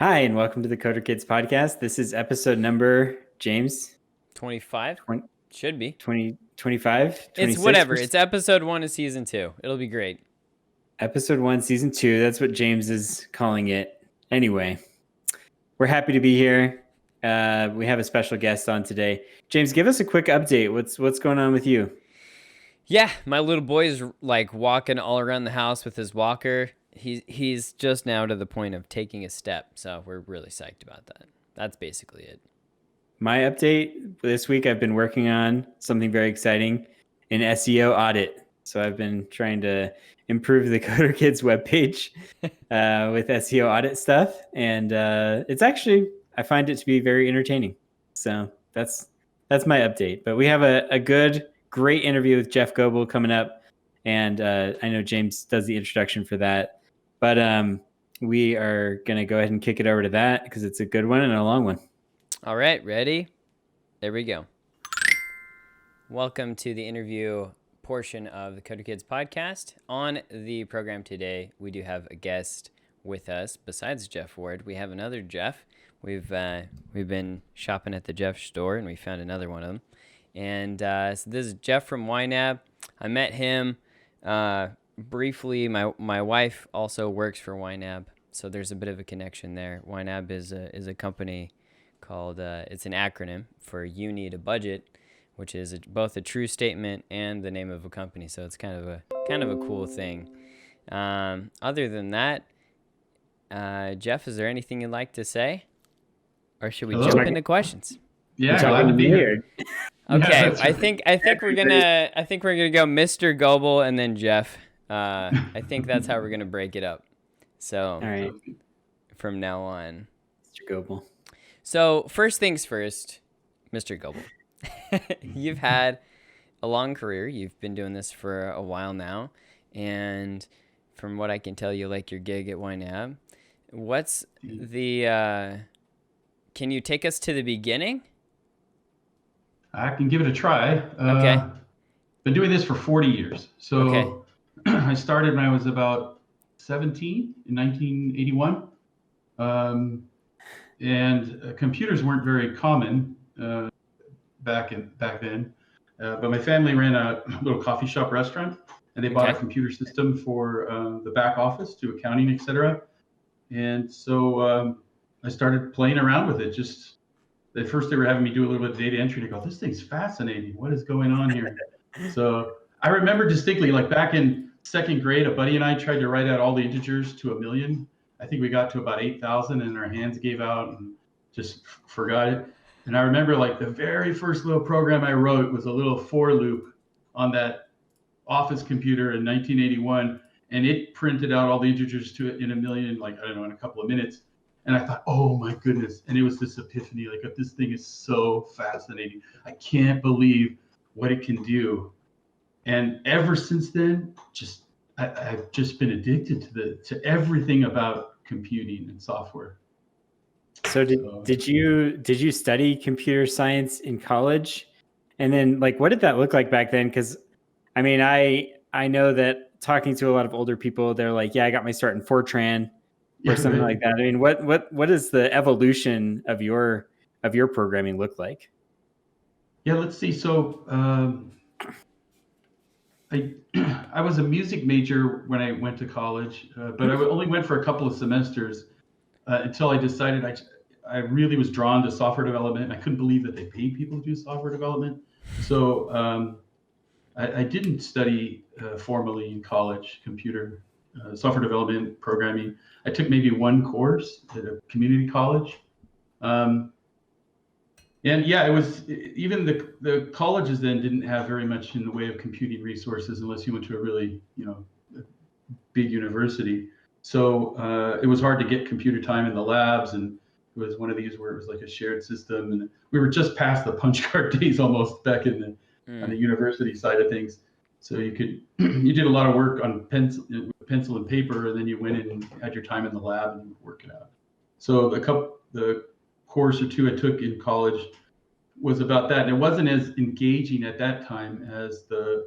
Hi, and welcome to the Coder Kids podcast. This is episode number, James, 25? 20, Should be. 20 25, It's 26? whatever. It's episode 1 of season 2. It'll be great. Episode 1, season 2. That's what James is calling it. Anyway, we're happy to be here. We have a special guest on today. James, give us a quick update. What's going on with you? Yeah, my little boy is like walking all around the house with his walker. He's just now to the point of taking a step, so we're really psyched about that. That's basically it. My update this week, I've been working on something very exciting, an SEO audit. So I've been trying to improve the Coder Kids webpage with SEO audit stuff. And it's actually, I find it to be very entertaining. So that's my update. But we have a great interview with Jeff Gobel coming up. And I know James does the introduction for that. But we are going to go ahead and kick it over to that because it's a good one and a long one. All right, ready? There we go. Welcome to the interview portion of the Coder Kids podcast. On the program today, we do have a guest with us. Besides Jeff Ward, we have another Jeff. We've been shopping at the Jeff store, and we found another one of them. And so this is Jeff from YNAB. I met him briefly. My wife also works for YNAB, so there's a bit of a connection there. YNAB is a company called, it's an acronym for You Need a Budget, which is both a true statement and the name of a company. So it's kind of a cool thing. Other than that, Jeff, is there anything you'd like to say, or should we jump into questions? Yeah, glad to be here. Okay, Yeah, I think we're gonna go Mr. Gobel and then Jeff. I think that's how we're gonna break it up. So All right, from now on, Mr. Gobel. So first things first, Mr. Gobel, you've had a long career. You've been doing this for a while now, and from what I can tell, you like your gig at YNAB. What's the? Can you take us to the beginning? I can give it a try. Okay. Been doing this for 40 years. So Okay. I started when I was about 17 in 1981. And computers weren't very common back then. But my family ran a little coffee shop restaurant, and they bought a computer system for the back office to accounting, etc. And so I started playing around with it. Just at first they were having me do a little bit of data entry. And I go, this thing's fascinating. What is going on here? So I remember distinctly, like back in second grade, a buddy and I tried to write out all the integers to 1,000,000. I think we got to about 8,000 and our hands gave out and just forgot it. And I remember like the very first little program I wrote was a little for loop on that office computer in 1981. And it printed out all the integers to it in 1,000,000, like, I don't know, in a couple of minutes. And I thought, oh my goodness. And it was this epiphany, like, this thing is so fascinating. I can't believe what it can do. And ever since then, I've just been addicted to everything about computing and software. So did you study computer science in college? And then like, what did that look like back then? Because I mean, I know that talking to a lot of older people, they're like, yeah, I got my start in Fortran or something like that. I mean, what does the evolution of your programming look like? Yeah, let's see. So I was a music major when I went to college, but I only went for a couple of semesters until I decided I really was drawn to software development. I couldn't believe that they paid people to do software development. So I didn't study formally in college computer software development programming. I took maybe one course at a community college. And yeah, it was even the colleges then didn't have very much in the way of computing resources unless you went to a really, big university. So it was hard to get computer time in the labs, and it was one of these where it was like a shared system. And we were just past the punch card days almost back in on the university side of things. So you did a lot of work on pencil and paper, and then you went in and had your time in the lab and work it out. So the course or two I took in college was about that. And it wasn't as engaging at that time as the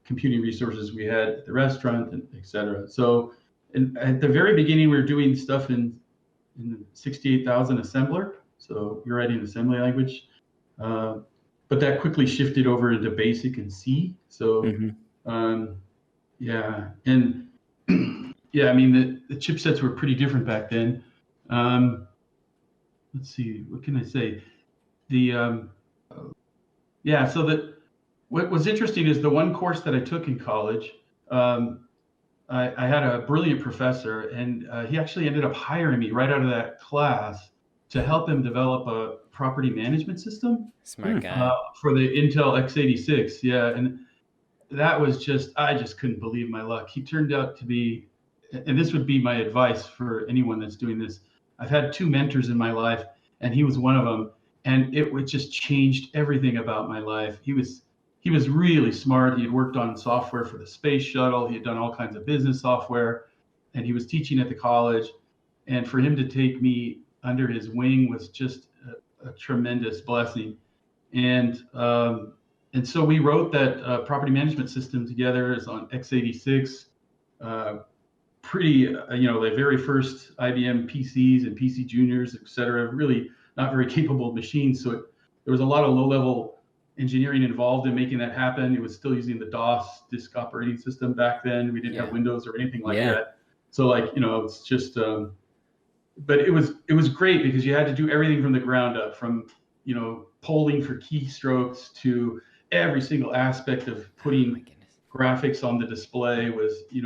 computing resources we had at the restaurant, and et cetera. So at the very beginning, we were doing stuff in in 68,000 assembler. So you're writing assembly language. But that quickly shifted over into BASIC and C. So, yeah. And yeah, I mean, the chipsets were pretty different back then. Let's see, what can I say? Yeah, so what was interesting is the one course that I took in college, I had a brilliant professor, and he actually ended up hiring me right out of that class to help him develop a property management system. Smart guy. For the Intel x86. Yeah, and that was I just couldn't believe my luck. He turned out to be, and this would be my advice for anyone that's doing this. I've had two mentors in my life, and he was one of them, and it would just changed everything about my life. He was really smart. He had worked on software for the space shuttle. He had done all kinds of business software, and he was teaching at the college. And for him to take me under his wing was just a tremendous blessing. And so we wrote that property management system together. It's on x86, the very first IBM PCs and PC Juniors, et cetera, really not very capable machines. So there was a lot of low-level engineering involved in making that happen. It was still using the DOS disk operating system back then. We didn't have Windows or anything like that. So it's just, but it was great because you had to do everything from the ground up, from polling for keystrokes to every single aspect of putting graphics on the display. Was we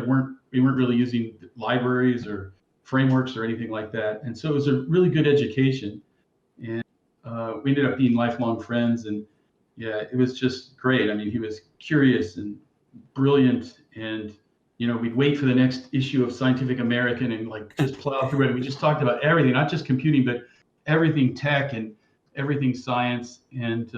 weren't really using libraries or frameworks or anything like that, and so it was a really good education, and we ended up being lifelong friends. And yeah, it was just great. I mean, he was curious and brilliant, and we'd wait for the next issue of Scientific American and just plow through it. We just talked about everything, not just computing, but everything tech and everything science. And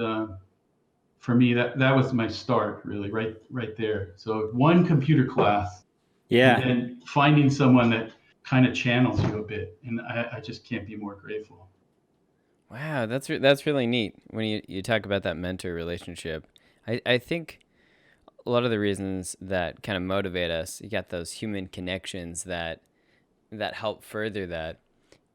for me, that was my start, really, right there. So one computer class, and then finding someone that kind of channels you a bit, and I just can't be more grateful. Wow, that's really neat when you talk about that mentor relationship. I think a lot of the reasons that kind of motivate us, you got those human connections that help further that.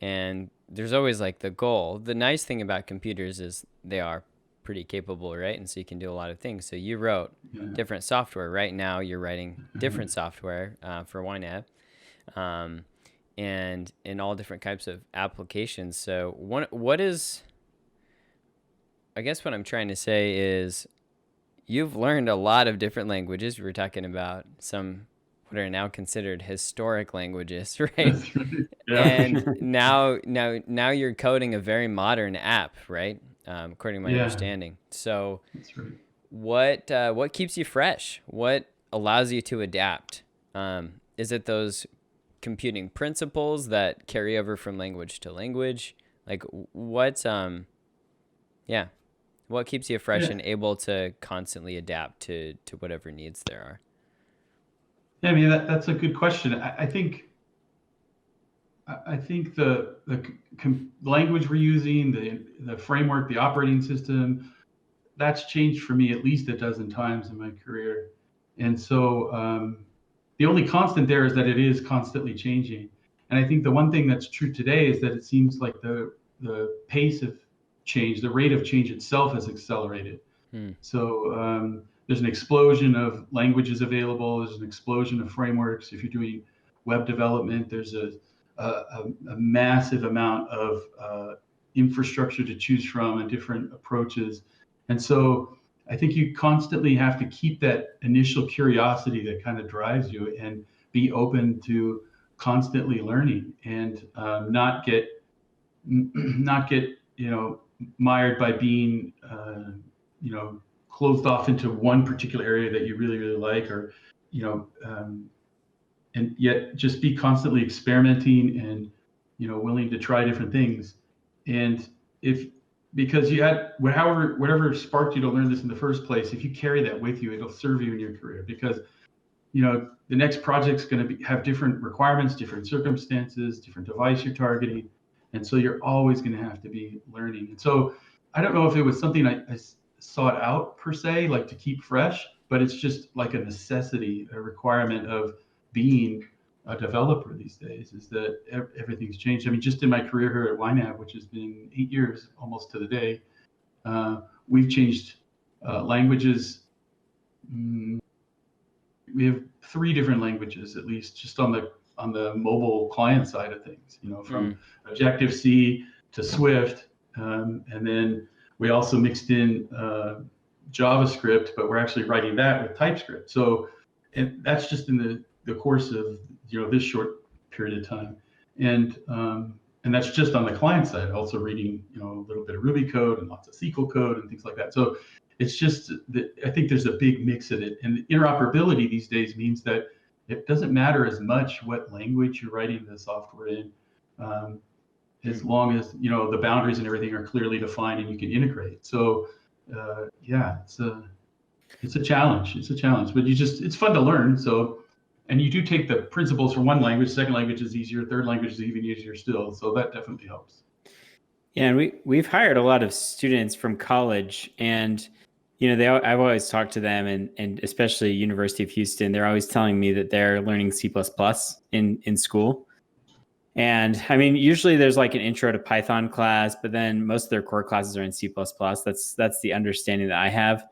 And there's always the goal. The nice thing about computers is they are pretty capable, right? And so you can do a lot of things. So you wrote different software. Right now you're writing different software for YNAB, and in all different types of applications. So what is, I guess what I'm trying to say is, you've learned a lot of different languages. We were talking about some what are now considered historic languages, right? And now you're coding a very modern app, right? According to my understanding. So that's right. What keeps you fresh? What allows you to adapt? Is it those computing principles that carry over from language to language? What keeps you fresh and able to constantly adapt to whatever needs there are? Yeah, I mean, that's a good question. I think the language we're using, the framework, the operating system, that's changed for me at least a dozen times in my career. And so the only constant there is that it is constantly changing. And I think the one thing that's true today is that it seems like the pace of change, the rate of change itself has accelerated. So there's an explosion of languages available. There's an explosion of frameworks. If you're doing web development, there's a massive amount of infrastructure to choose from and different approaches. And so I think you constantly have to keep that initial curiosity that kind of drives you, and be open to constantly learning, and not get mired by being closed off into one particular area that you really, really like, or and yet just be constantly experimenting and willing to try different things. And because you had whatever sparked you to learn this in the first place, if you carry that with you, it'll serve you in your career, because the next project's going to have different requirements, different circumstances, different device you're targeting, and so you're always going to have to be learning. And so I don't know if it was something I sought out per se, to keep fresh, but it's just like a necessity, a requirement of being a developer these days is that everything's changed. I mean, just in my career here at YNAB, which has been 8 years almost to the day, we've changed languages. We have 3 different languages, at least, just on the mobile client side of things. From Objective C to Swift, and then we also mixed in JavaScript, but we're actually writing that with TypeScript. So, and that's just in the course of this short period of time, and that's just on the client side. Also reading a little bit of Ruby code and lots of SQL code and things like that. So it's just that I think there's a big mix of it, and interoperability these days means that it doesn't matter as much what language you're writing the software in, as long as the boundaries and everything are clearly defined and you can integrate. So it's a challenge. It's a challenge, but it's fun to learn. So, and you do take the principles from one language, second language is easier, third language is even easier still. So that definitely helps. Yeah, and we've hired a lot of students from college, and I've always talked to them, and especially University of Houston, they're always telling me that they're learning C++ in school. And I mean, usually there's like an intro to Python class, but then most of their core classes are in C++. That's the understanding that I have.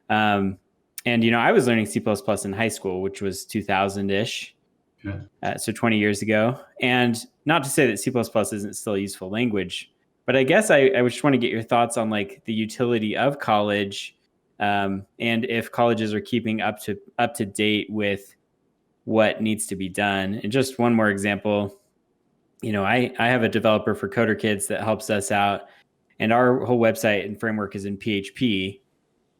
And I was learning C++ in high school, which was 2000-ish. Yeah. So 20 years ago. And not to say that C++ isn't still a useful language, but I guess I just want to get your thoughts on like the utility of college, and if colleges are keeping up to date with what needs to be done. And just one more example, I have a developer for Coder Kids that helps us out, and our whole website and framework is in PHP.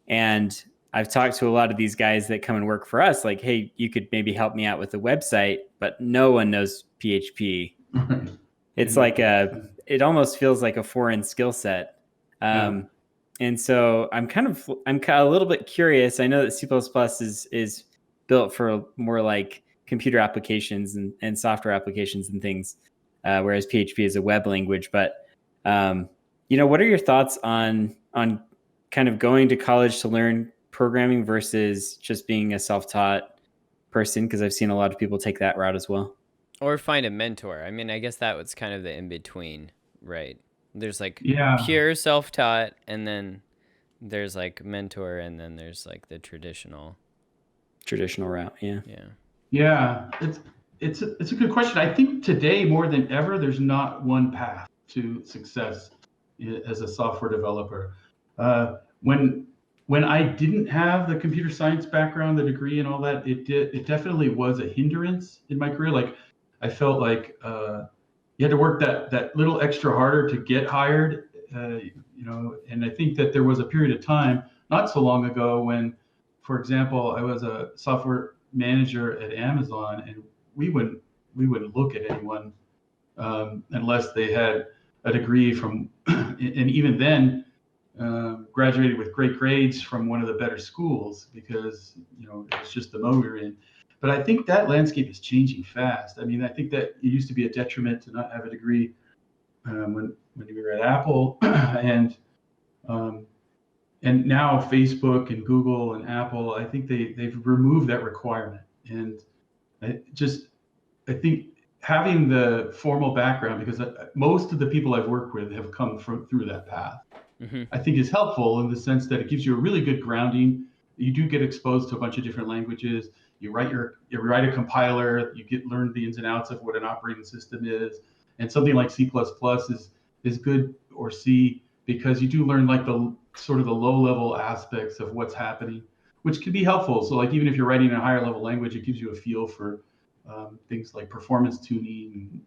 And I've talked to a lot of these guys that come and work for us, like, hey, you could maybe help me out with the website, but no one knows PHP. It's like it almost feels like a foreign skill set. And so I'm a little bit curious. I know that C++ is built for more like computer applications and software applications and things, whereas PHP is a web language. But what are your thoughts on kind of going to college to learn programming versus just being a self-taught person? Because I've seen a lot of people take that route as well. Or find a mentor. I mean, I guess that was kind of the in-between, right? There's like pure self-taught, and then there's like mentor, and then there's like the traditional route. Yeah. It's a good question. I think today more than ever, there's not one path to success as a software developer. When I didn't have the computer science background, the degree and all that, it definitely was a hindrance in my career. Like I felt like you had to work that little extra harder to get hired, and I think that there was a period of time not so long ago when, for example, I was a software manager at Amazon, and we wouldn't look at anyone unless they had a degree from, and even then, graduated with great grades from one of the better schools, because it was just the mode we were in. But I think that landscape is changing fast. I mean, I think that it used to be a detriment to not have a degree when we were at Apple, and now Facebook and Google and Apple, I think they've removed that requirement. And I think having the formal background, because most of the people I've worked with have come through that path, I think is helpful in the sense that it gives you a really good grounding. You do get exposed to a bunch of different languages. You write a compiler. You learn the ins and outs of what an operating system is, and something like C++ is good, or C, because you do learn like the sort of the low level aspects of what's happening, which can be helpful. So like even if you're writing a higher level language, it gives you a feel for things like performance tuning,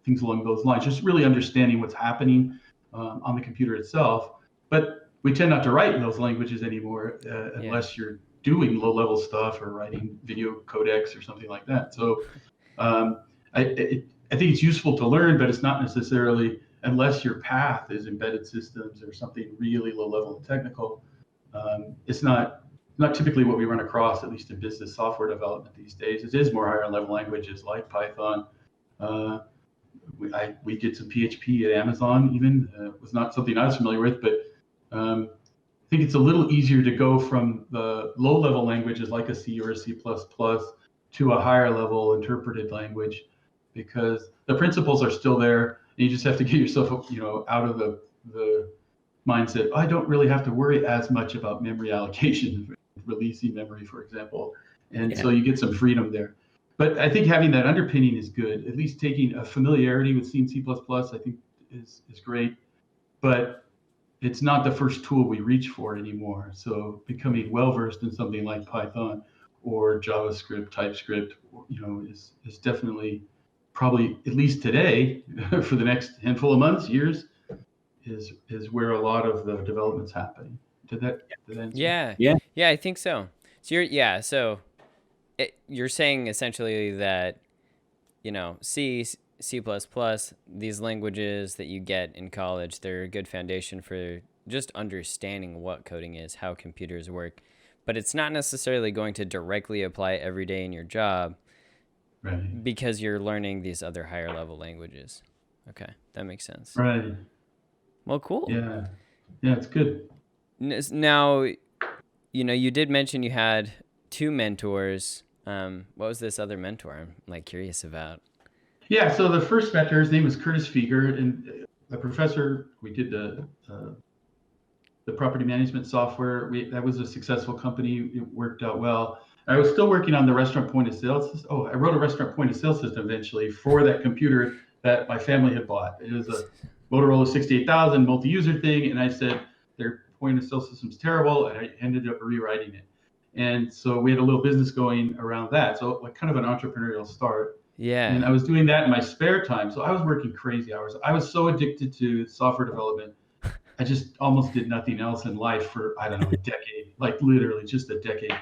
things along those lines. Just really understanding what's happening on the computer itself. But we tend not to write in those languages anymore unless you're doing low-level stuff or writing video codecs or something like that. So I think it's useful to learn, but it's not necessarily, unless your path is embedded systems or something really low-level and technical, it's not typically what we run across, at least in business software development these days. It is more higher-level languages like Python. We did some PHP at Amazon even. It was not something I was familiar with, but I think it's a little easier to go from the low-level languages like a C or a C++ to a higher level interpreted language, because the principles are still there. And you just have to get yourself, out of the mindset. I don't really have to worry as much about memory allocation, releasing memory, for example. And so you get some freedom there. But I think having that underpinning is good. At least taking a familiarity with C and C++, I think is great. But it's not the first tool we reach for anymore. So becoming well-versed in something like Python or JavaScript, TypeScript, is definitely, probably, at least today, for the next handful of months, years, is where a lot of the development's happening. Did that answer? Yeah, I think so. So you're saying essentially that, C, C++, these languages that you get in college, they're a good foundation for just understanding what coding is, how computers work, but it's not necessarily going to directly apply every day in your job, right? Because you're learning these other higher level languages. Okay, that makes sense. Right. Well, cool. Yeah, it's good. Now, you did mention you had 2 mentors. What was this other mentor? I'm curious about. Yeah, so the first mentor, his name was Curtis Fieger, and the professor. We did the property management software. That was a successful company. It worked out well. I was still working on the restaurant point of sale system. Oh, I wrote a restaurant point of sale system eventually for that computer that my family had bought. It was a Motorola 68,000 multi-user thing, and I said their point of sale system's terrible, and I ended up rewriting it. And so we had a little business going around that. So kind of an entrepreneurial start. Yeah. And I was doing that in my spare time. So I was working crazy hours. I was so addicted to software development. I just almost did nothing else in life for, I don't know, a decade, literally just a decade.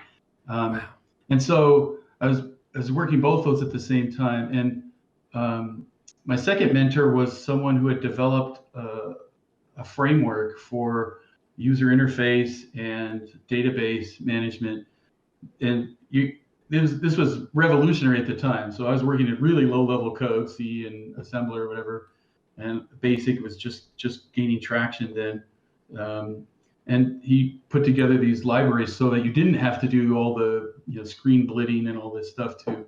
And so I was working both those at the same time. And my second mentor was someone who had developed a framework for user interface and database management. And this was revolutionary at the time. So I was working in really low level code, C and assembler or whatever, and Basic was just gaining traction then. And he put together these libraries so that you didn't have to do all the screen blitting and all this stuff too.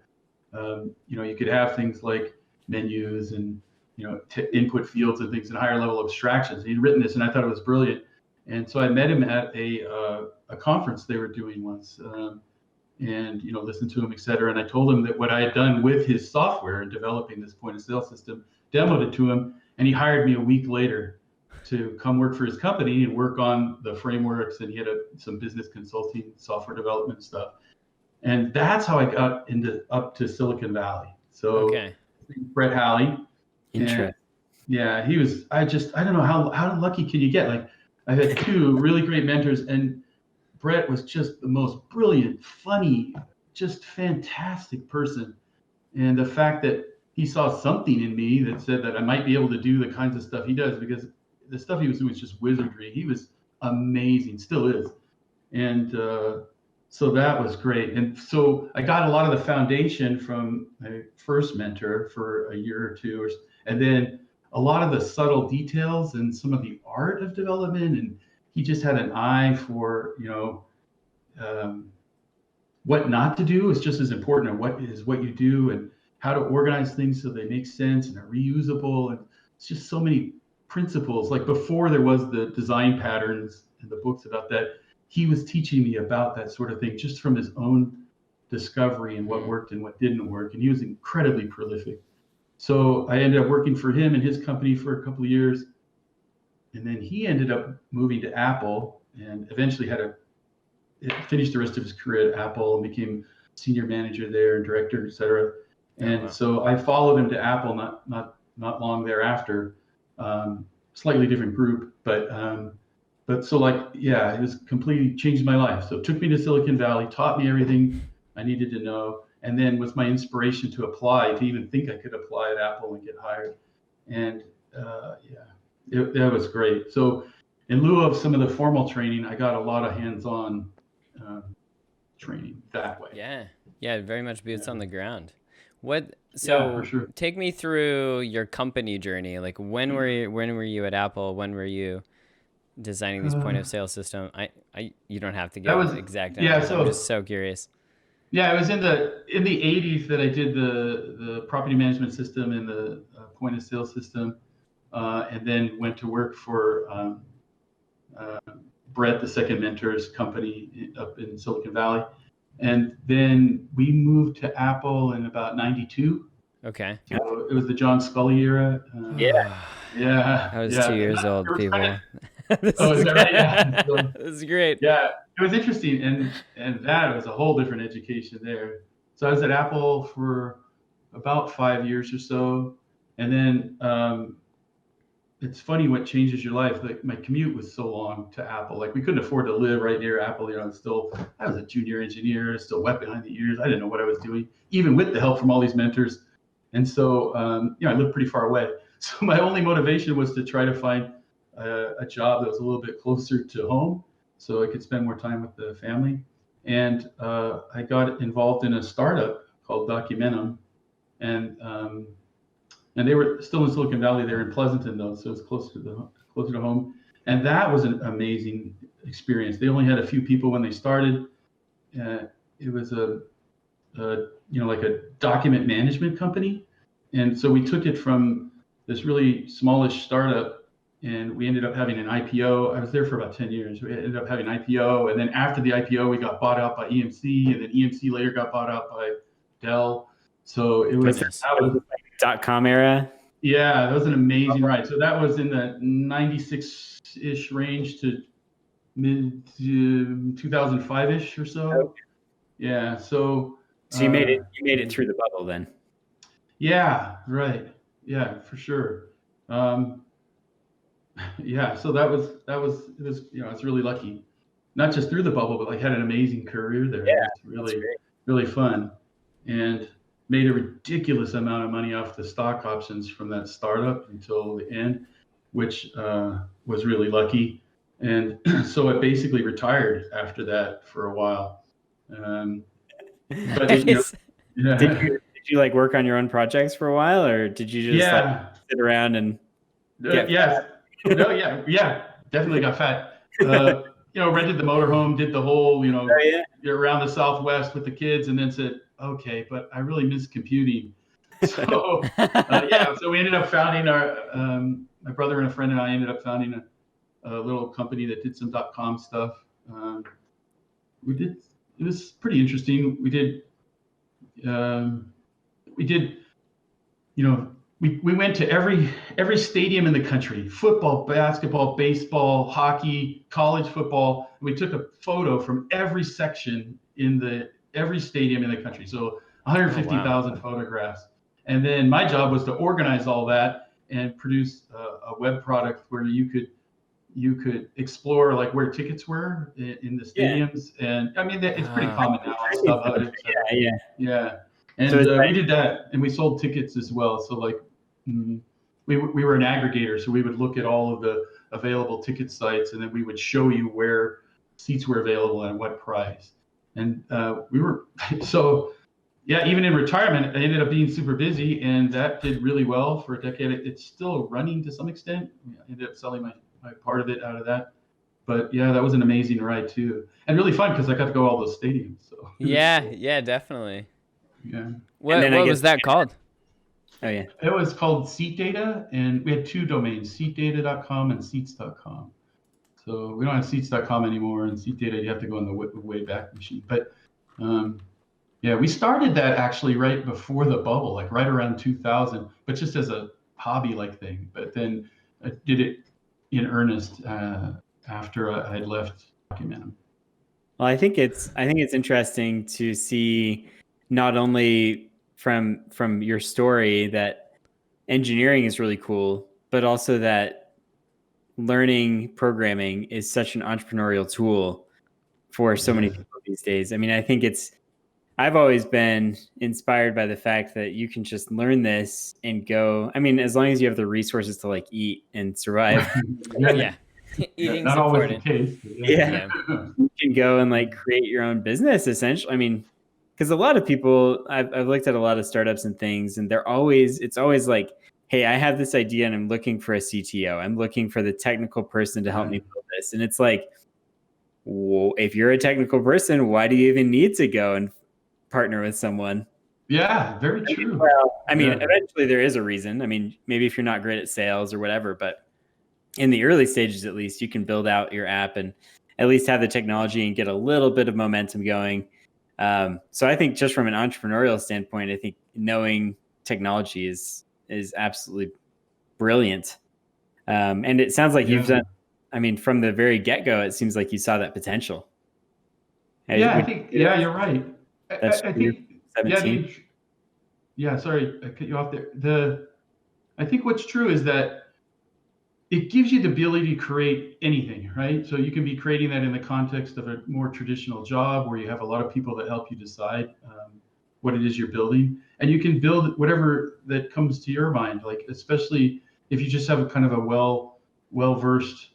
You could have things like menus and input fields and things and higher level abstractions. He'd written this, and I thought it was brilliant. And so I met him at a conference they were doing once, and listened to him, et cetera. And I told him that what I had done with his software and developing this point of sale system, demoed it to him, and he hired me a week later to come work for his company and work on the frameworks. And he had some business consulting, software development stuff. And that's how I got up to Silicon Valley. So Brett Halley. Interesting. Yeah, he was. I don't know how lucky can you get? I've had 2 really great mentors, and Brett was just the most brilliant, funny, just fantastic person. And the fact that he saw something in me that said that I might be able to do the kinds of stuff he does, because the stuff he was doing was just wizardry. He was amazing, still is. And so that was great. And so I got a lot of the foundation from my first mentor for a year or 2, and then a lot of the subtle details and some of the art of development. And he just had an eye for, what not to do is just as important as what you do, and how to organize things so they make sense and are reusable. And it's just so many principles. Like before there was the design patterns and the books about that, he was teaching me about that sort of thing just from his own discovery and what worked and what didn't work. And he was incredibly prolific. So I ended up working for him and his company for a couple of years. And then he ended up moving to Apple and eventually finished the rest of his career at Apple and became senior manager there and director, et cetera. And so I followed him to Apple not long thereafter. Slightly different group, but so it was completely changed my life. So it took me to Silicon Valley, taught me everything I needed to know, and then was my inspiration to apply, to even think I could apply at Apple and get hired. And that was great. So in lieu of some of the formal training, I got a lot of hands-on training that way. Yeah, very much boots on the ground. For sure. Take me through your company journey. When were you at Apple? When were you designing these point of sale system? You don't have to give exact numbers. I'm just so curious. Yeah, it was in the '80s that I did the property management system and the point of sale system, and then went to work for uh, Brett, the Second Mentors company up in Silicon Valley, and then we moved to Apple in about '92. Okay. So it was the John Scully era. Yeah. Yeah, I was yeah. 2 years old, It was people. kinda- This oh, is that right? great. Yeah. So, This is great. yeah, it was interesting, and that was a whole different education there. So I was at Apple for about 5 years or so, and then it's funny what changes your life. Like my commute was so long to Apple, like we couldn't afford to live right near Apple. You know, I was a junior engineer, still wet behind the ears. I didn't know what I was doing, even with the help from all these mentors. And so, I lived pretty far away. So my only motivation was to try to find a job that was a little bit closer to home, so I could spend more time with the family. And I got involved in a startup called Documentum, and they were still in Silicon Valley. They were in Pleasanton though, so it's closer to home. And that was an amazing experience. They only had a few people when they started. It was like a document management company, and so we took it from this really smallish startup, and we ended up having an IPO. I was there for about 10 years. We ended up having an IPO, and then after the IPO, we got bought out by EMC, and then EMC later got bought out by Dell. So it was like .com era. Yeah, that was an amazing ride. So that was in the 96-ish range to mid 2005-ish or so. Okay. Yeah. So you made it through the bubble then. Yeah, right. Yeah, for sure. Yeah, so it was I was really lucky. Not just through the bubble, but I had an amazing career there. Yeah, it was really fun, and made a ridiculous amount of money off the stock options from that startup until the end, which was really lucky. And so I basically retired after that for a while. But did you like work on your own projects for a while, or did you just like sit around and yes. No, yeah, definitely got fat. Rented the motorhome, did the whole, around the Southwest with the kids, and then said, okay, but I really miss computing. So so we ended up founding my brother and a friend and I ended up founding a little company that did some .com stuff. It was pretty interesting. We went to every stadium in the country: football, basketball, baseball, hockey, college football. We took a photo from every section in every stadium in the country. So 150,000 photographs. And then my job was to organize all that and produce a web product where you could explore like where tickets were in the stadiums. Yeah. And I mean, it's pretty common now. Yeah. And so we did that, and we sold tickets as well. So like we were an aggregator, so we would look at all of the available ticket sites, and then we would show you where seats were available and what price. And even in retirement, I ended up being super busy, and that did really well for a decade. It's still running to some extent. I ended up selling my part of it out of that. But yeah, that was an amazing ride too, and really fun because I got to go to all those stadiums. So yeah, definitely. Yeah. What was that called? Oh yeah. It was called Seat Data, and we had two domains: seatdata.com and seats.com. So we don't have seats.com anymore, and Seat Data you have to go in the Wayback Machine. But we started that actually right before the bubble, like right around 2000, but just as a hobby-like thing. But then I did it in earnest after I had left Documentum. Well, I think it's interesting to see not only from your story that engineering is really cool, but also that learning programming is such an entrepreneurial tool for so many people these days. I mean, I think I've always been inspired by the fact that you can just learn this and go. I mean, as long as you have the resources to like eat and survive. Yeah. Eating's not always the case. Yeah. You can go and like create your own business essentially. I mean, because a lot of people, I've looked at a lot of startups and things, and it's always like, hey, I have this idea and I'm looking for a CTO. I'm looking for the technical person to help me build this. And it's like, well, if you're a technical person, why do you even need to go and partner with someone. Yeah, very true. Well, I mean, eventually there is a reason. I mean, maybe if you're not great at sales or whatever, but in the early stages, at least, you can build out your app and at least have the technology and get a little bit of momentum going. So I think just from an entrepreneurial standpoint, I think knowing technology is absolutely brilliant. And it sounds like you've done, I mean, from the very get-go, it seems like you saw that potential. Yeah, I think, yeah, you're right. I think, 17. yeah, sorry, I cut you off there. I think what's true is that it gives you the ability to create anything, right? So you can be creating that in the context of a more traditional job where you have a lot of people that help you decide what it is you're building. And you can build whatever that comes to your mind, like especially if you just have a kind of a well-versed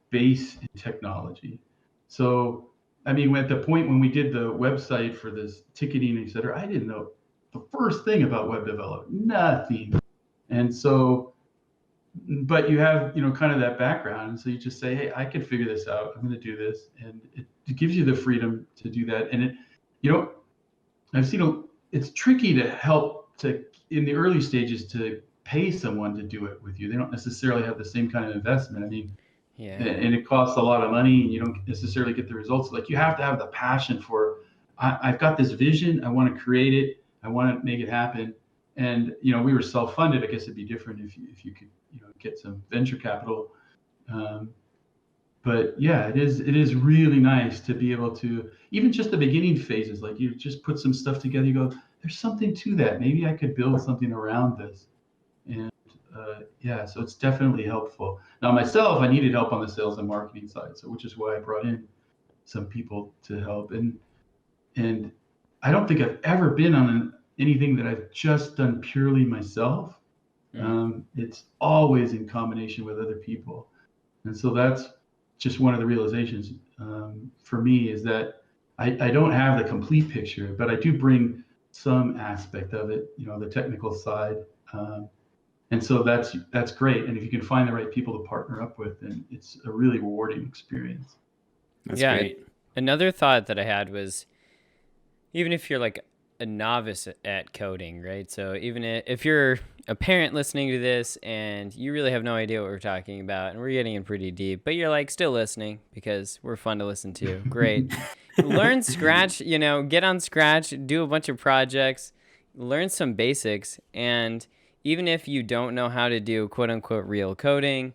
base in technology. So, I mean, at the point when we did the website for this ticketing, et cetera, I didn't know the first thing about web development, nothing. And so, but you have, kind of that background. And so you just say, hey, I can figure this out. I'm going to do this. And it gives you the freedom to do that. And I've seen it's tricky to help in the early stages to pay someone to do it with you. They don't necessarily have the same kind of investment. I mean, Yeah. And it costs a lot of money and you don't necessarily get the results. Like you have to have the passion for, I've got this vision. I want to create it. I want to make it happen. And, we were self-funded. I guess it'd be different if you could, get some venture capital. But yeah, it is really nice to be able to, even just the beginning phases, like you just put some stuff together, you go, there's something to that. Maybe I could build something around this. And yeah, so it's definitely helpful. Now myself, I needed help on the sales and marketing side. So which is why I brought in some people to help. And I don't think I've ever been on anything that I've just done purely myself. It's always in combination with other people. And so that's just one of the realizations for me is that I don't have the complete picture, but I do bring some aspect of it, the technical side. And so that's great. And if you can find the right people to partner up with, then it's a really rewarding experience. That's great. Another thought that I had was, even if you're like a novice at coding, right? So even if you're a parent listening to this and you really have no idea what we're talking about and we're getting in pretty deep, but you're like still listening because we're fun to listen to. Great. Learn Scratch, get on Scratch, do a bunch of projects, learn some basics. And even if you don't know how to do quote unquote real coding,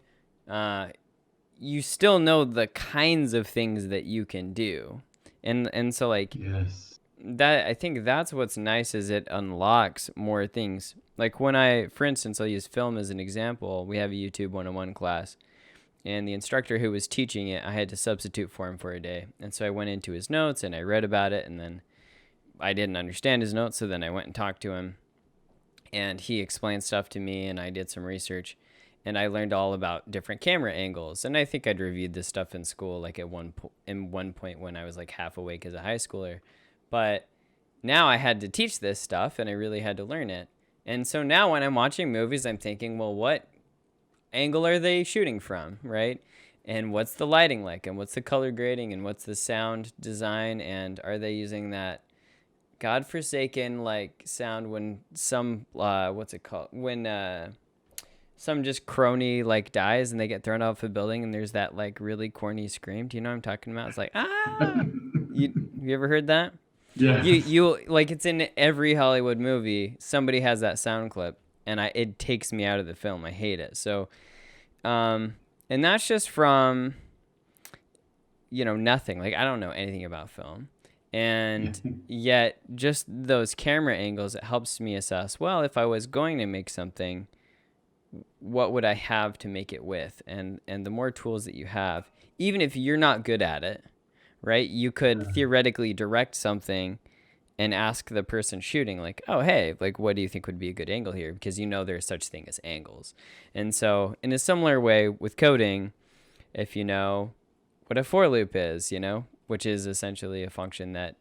you still know the kinds of things that you can do. And so like, yes. That I think that's what's nice is it unlocks more things. Like when for instance, I'll use film as an example. We have a YouTube 101 class, and the instructor who was teaching it, I had to substitute for him for a day. And so I went into his notes and I read about it, and then I didn't understand his notes, so then I went and talked to him, and he explained stuff to me, and I did some research, and I learned all about different camera angles. And I think I'd reviewed this stuff in school, like at one point when I was like half awake as a high schooler. But now I had to teach this stuff and I really had to learn it. And so now when I'm watching movies, I'm thinking, well, what angle are they shooting from, right? And what's the lighting like? And what's the color grading? And what's the sound design? And are they using that godforsaken like sound when some, what's it called? When some just crony like dies and they get thrown off a building and there's that like really corny scream. Do you know what I'm talking about? It's like, you ever heard that? Yeah. You like it's in every Hollywood movie. Somebody has that sound clip, and it takes me out of the film. I hate it. So, and that's just from, nothing. Like I don't know anything about film, and yet just those camera angles, it helps me assess. Well, if I was going to make something, what would I have to make it with? And the more tools that you have, even if you're not good at it. Right? You could theoretically direct something and ask the person shooting like, oh, hey, like, what do you think would be a good angle here? Because there's such thing as angles. And so in a similar way with coding, if you know what a for loop is, which is essentially a function that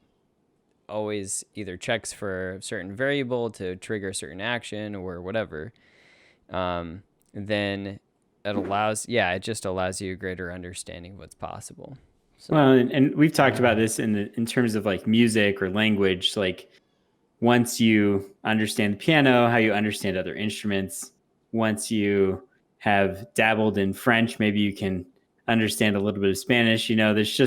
always either checks for a certain variable to trigger a certain action or whatever, then it just allows you a greater understanding of what's possible. So. Well, and we've talked about this in terms of like music or language. Like once you understand the piano, how you understand other instruments, once you have dabbled in French, maybe you can understand a little bit of Spanish. It's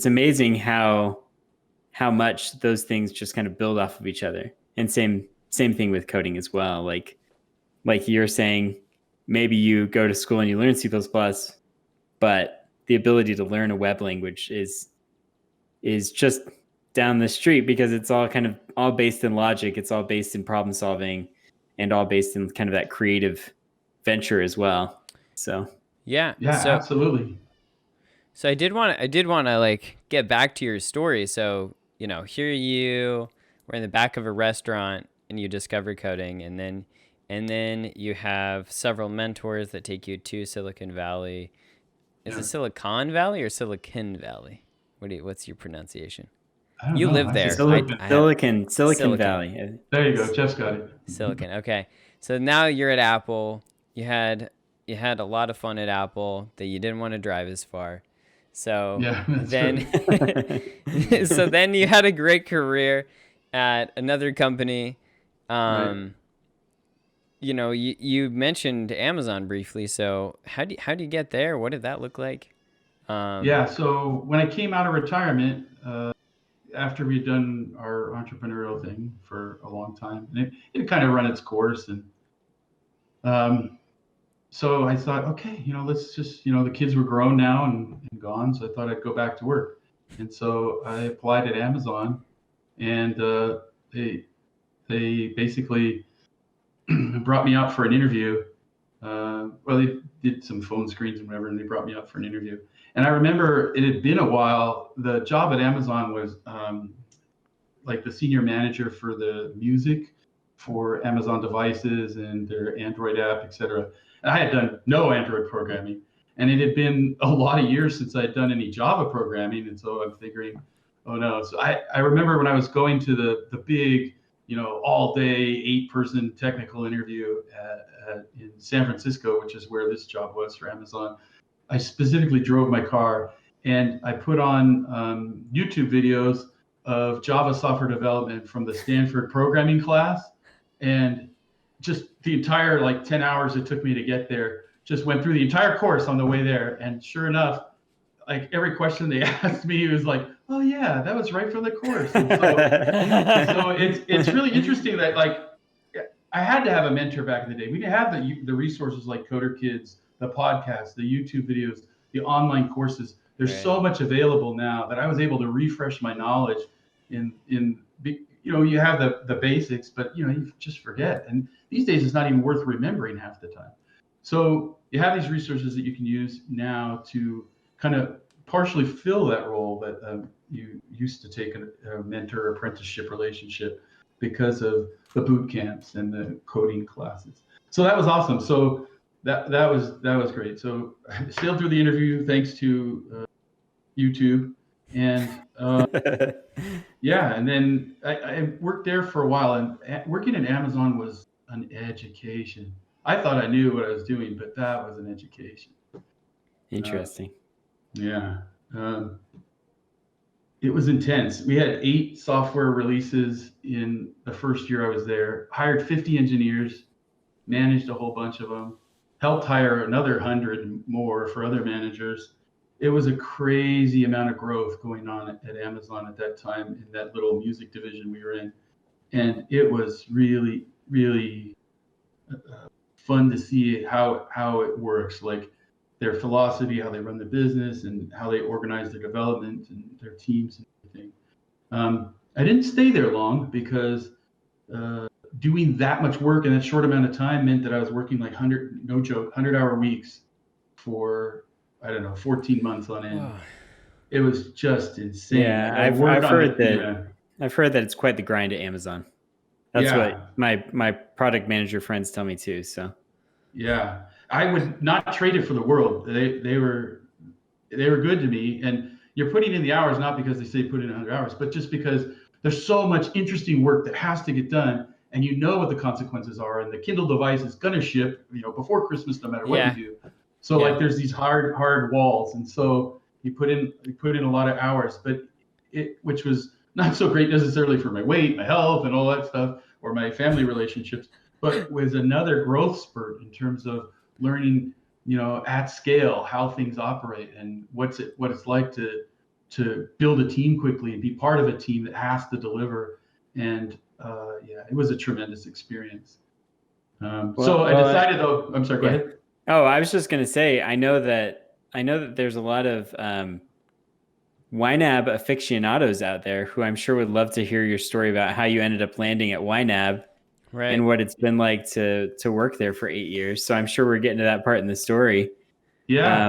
amazing how much those things just kind of build off of each other. And same thing with coding as well. Like you're saying, maybe you go to school and you learn C++, but the ability to learn a web language is just down the street, because it's all based in logic. It's all based in problem solving, and all based in kind of that creative venture as well. So yeah, absolutely. So I did want to like get back to your story. So, here you were in the back of a restaurant and you discovered coding, and then you have several mentors that take you to Silicon Valley. Is it Silicon Valley or Silicon Valley? What's your pronunciation? You live there. Silicon Valley. There you go. Jeff's got it. Silicon. Okay. So now you're at Apple. You had a lot of fun at Apple that you didn't want to drive as far. So then so then you had a great career at another company. Right. You mentioned Amazon briefly. So how do you get there? What did that look like? So when I came out of retirement, after we'd done our entrepreneurial thing for a long time, and it kind of run its course, and so I thought, okay, let's just, the kids were grown now and gone, so I thought I'd go back to work. And so I applied at Amazon, and they basically brought me out for an interview. They did some phone screens and whatever, and they brought me out for an interview. And I remember it had been a while. The job at Amazon was like the senior manager for the music for Amazon devices and their Android app, etc. And I had done no Android programming, and it had been a lot of years since I had done any Java programming. And so I'm figuring, oh no. So I remember when I was going to the big, all day 8-person technical interview in San Francisco, which is where this job was for Amazon. I specifically drove my car and I put on YouTube videos of Java software development from the Stanford programming class, and just the entire 10 hours it took me to get there, just went through the entire course on the way there. And sure enough, every question they asked me was like, oh yeah, that was right from the course. And so it's really interesting that I had to have a mentor back in the day. We didn't have the resources like Coder Kids, the podcast, the YouTube videos, the online courses. There's so much available now that I was able to refresh my knowledge you have the basics, but you just forget. And these days it's not even worth remembering half the time. So you have these resources that you can use now to kind of partially fill that role that you used to take a mentor apprenticeship relationship because of the boot camps and the coding classes. So that was awesome. So that was great. So I sailed through the interview thanks to YouTube, and and then I worked there for a while. And working at Amazon was an education. I thought I knew what I was doing, but that was an education. Interesting. It was intense. We had 8 software releases in the first year I was there, hired 50 engineers, managed a whole bunch of them, helped hire another 100 more for other managers. It was a crazy amount of growth going on at Amazon at that time in that little music division we were in. And it was really, really fun to see how it works, like their philosophy, how they run the business, and how they organize their development and their teams and everything. I didn't stay there long because doing that much work in that short amount of time meant that I was working 100-hour weeks for, 14 months on end. Oh. It was just insane. Yeah, I've heard that it's quite the grind at Amazon. That's what my product manager friends tell me too. So yeah, I would not trade it for the world. They were good to me, and you're putting in the hours not because they say put in 100 hours, but just because there's so much interesting work that has to get done, and what the consequences are, and the Kindle device is gonna ship, before Christmas, no matter what you do. So there's these hard walls, and so you put in a lot of hours, but which was not so great necessarily for my weight, my health, and all that stuff, or my family relationships, but was another growth spurt in terms of learning, at scale how things operate and what it's like to build a team quickly and be part of a team that has to deliver. And it was a tremendous experience. So I decided, though. I'm sorry. Go ahead. Oh, I was just going to say, I know that there's a lot of YNAB aficionados out there who I'm sure would love to hear your story about how you ended up landing at YNAB, right, and what it's been like to work there for 8 years. So I'm sure we're getting to that part in the story. Yeah,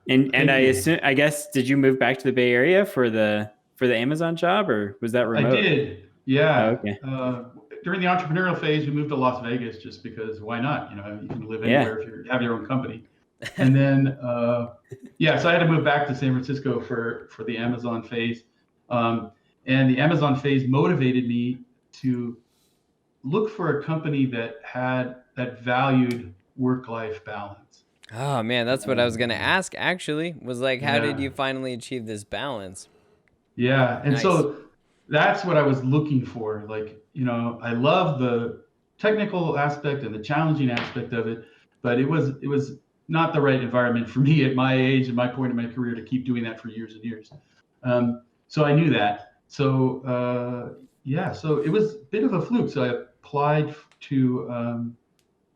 And I guess, did you move back to the Bay Area for the Amazon job, or was that remote? I did. Yeah. Oh, okay. During the entrepreneurial phase, we moved to Las Vegas just because why not? You can live anywhere if you have your own company. And then, so I had to move back to San Francisco for the Amazon phase. And the Amazon phase motivated me to look for a company that valued work-life balance. Oh man, that's what I was going to ask actually, was like, how did you finally achieve this balance? Yeah. And so that's what I was looking for. Like, I love the technical aspect and the challenging aspect of it, but it was not the right environment for me at my age and my point in my career to keep doing that for years and years. So I knew that. So so it was a bit of a fluke. So I applied to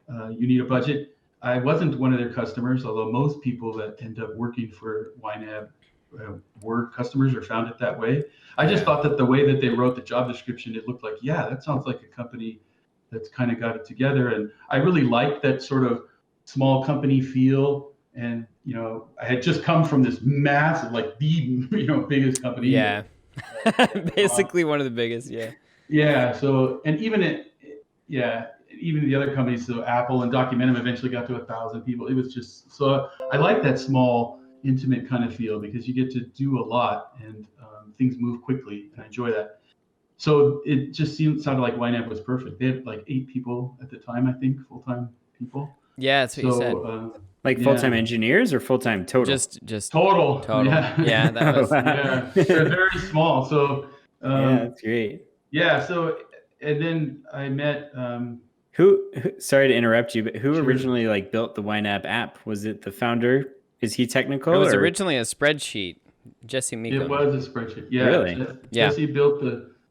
You Need a Budget. I wasn't one of their customers, although most people that end up working for YNAB were customers or found it that way. I just thought that the way that they wrote the job description, it looked like, that sounds like a company that's kind of got it together. And I really liked that sort of small company feel. And, I had just come from this massive, like the, biggest company. Yeah. Basically one of the biggest. Yeah. Yeah. So, and even the other companies, so Apple and Documentum eventually got to 1,000 people. It was just, so I like that small, intimate kind of feel because you get to do a lot and things move quickly, and I enjoy that. So it just sounded like YNAB was perfect. They had like 8 people at the time, I think, full-time people. Yeah, that's what you said. Like full-time engineers or full-time total? Just total. Yeah, that was. They're very small. So that's great. Yeah. So and then I met. Who? Sorry to interrupt you, but who originally built the YNAB app? Was it the founder? Is he technical? It was originally a spreadsheet. Jesse Meekum. It was a spreadsheet. Yeah. Really? Jesse built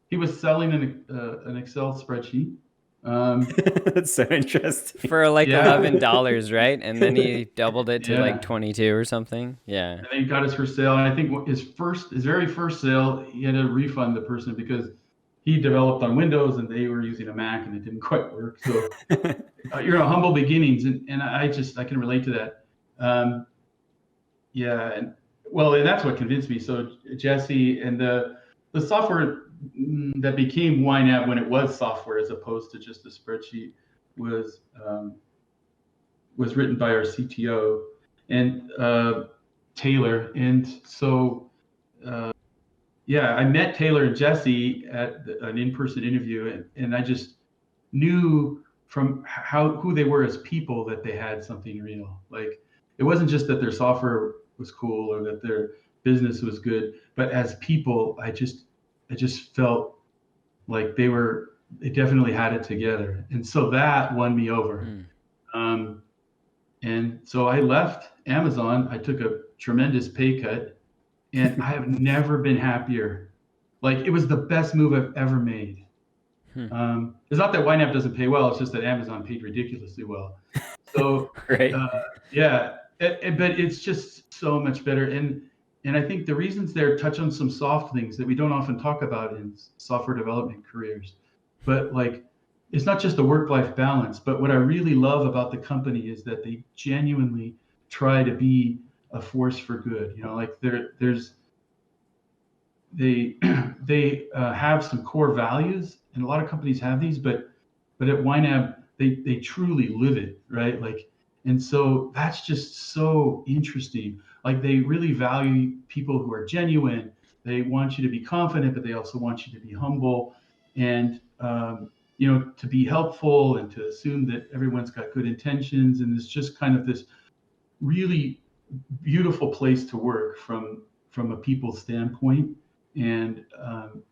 he was selling an Excel spreadsheet. That's so interesting. For $11, right? And then he doubled it to 22 or something. Yeah. And then he got his first sale. And I think his very first sale, he had to refund the person because he developed on Windows and they were using a Mac and it didn't quite work. So humble beginnings, and I can relate to that. And that's what convinced me. So Jesse and the software that became YNAB when it was software as opposed to just a spreadsheet was written by our CTO and Taylor. And so I met Taylor and Jesse at an in-person interview, and I just knew from who they were as people that they had something real. Like, it wasn't just that their software was cool or that their business was good, but as people, I just felt like they definitely had it together. And so that won me over. And so I left Amazon. I took a tremendous pay cut, and I have never been happier. Like, it was the best move I've ever made. It's not that YNAB doesn't pay well. It's just that Amazon paid ridiculously well. So, right. But it's just so much better. And I think the reasons there touch on some soft things that we don't often talk about in software development careers. But it's not just the work-life balance, but what I really love about the company is that they genuinely try to be a force for good. They have some core values, and a lot of companies have these, but at YNAB they truly live it, right? And so that's just so interesting. They really value people who are genuine. They want you to be confident, but they also want you to be humble and to be helpful and to assume that everyone's got good intentions. And it's just kind of this really beautiful place to work from a people standpoint. and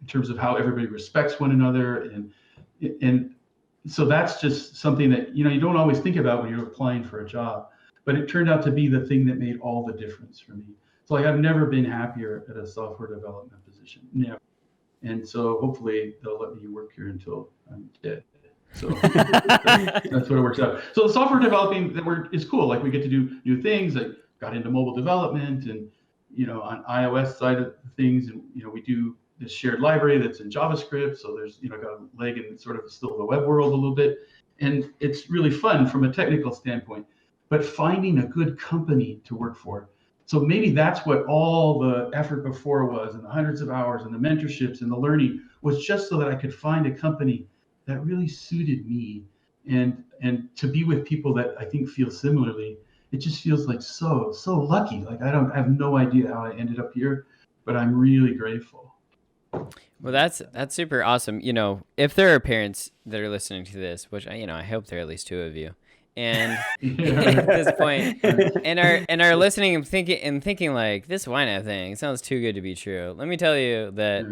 in terms of how everybody respects one another, and so that's just something that you don't always think about when you're applying for a job, but it turned out to be the thing that made all the difference for me. So like I've never been happier at a software development position, never. And so hopefully they'll let me work here until I'm dead. So that's what it works out. So the software developing is cool. Like we get to do new things. I got into mobile development and on iOS side of things, and we do this shared library that's in JavaScript. So there's got a leg in sort of still the web world a little bit, and it's really fun from a technical standpoint. But finding a good company to work for. So maybe that's what all the effort before was, and the hundreds of hours and the mentorships and the learning was just so that I could find a company that really suited me, and to be with people that I think feel similarly. It just feels like so lucky. Like I have no idea how I ended up here, but I'm really grateful. Well, that's super awesome. If there are parents that are listening to this, which I hope there are at least two of you, and at this point, and are listening and thinking like this YNAB thing sounds too good to be true. Let me tell you that